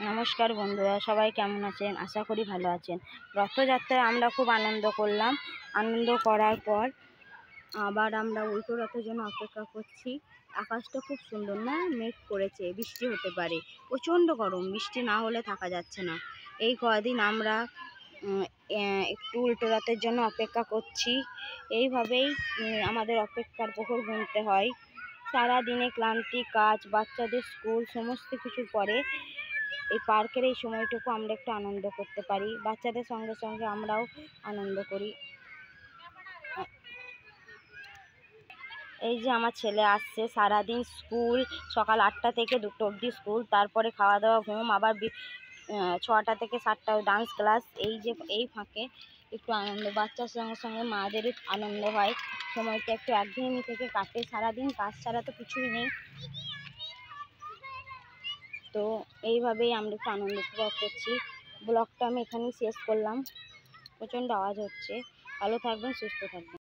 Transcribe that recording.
নমস্কার বন্ধুরা, সবাই কেমন আছেন? আশা করি ভালো আছেন। রথযাত্রায় আমরা খুব আনন্দ করলাম। আনন্দ করার পর আবার আমরা উল্টো রথের জন্য অপেক্ষা করছি। আকাশটা খুব সুন্দর না, মেঘ করেছে, বৃষ্টি হতে পারে। প্রচণ্ড গরম, বৃষ্টি না হলে থাকা যাচ্ছে না। এই কদিন আমরা একটু উল্টো রথের জন্য অপেক্ষা করছি। এইভাবেই আমাদের অপেক্ষার প্রহর গুনতে হয়। সারাদিনে ক্লান্তি, কাজ, বাচ্চাদের স্কুল সমস্ত কিছুর পরে এই পার্কের এই সময়টুকু আমরা একটু আনন্দ করতে পারি। বাচ্চাদের সঙ্গে সঙ্গে আমরাও আনন্দ করি। এই যে আমার ছেলে আসছে, সারাদিন স্কুল, সকাল 8টা থেকে 2টো অবধি স্কুল, তারপরে খাওয়া দাওয়া, ঘুম, আবার 6টা থেকে 7টা ডান্স ক্লাস। এই ফাঁকে একটু আনন্দ, বাচ্চার সঙ্গে সঙ্গে মাদেরও আনন্দ হয়। সময়টা একটু একঘেয়েমি থেকে কাটে। সারাদিন কাজ ছাড়া তো কিছুই নেই। তো এইভাবেই আমরা একটু আনন্দ উপভোগ করছি। ব্লগটা আমি এখানেই শেষ করলাম। প্রচণ্ড আওয়াজ হচ্ছে। ভালো থাকবেন, সুস্থ থাকবেন।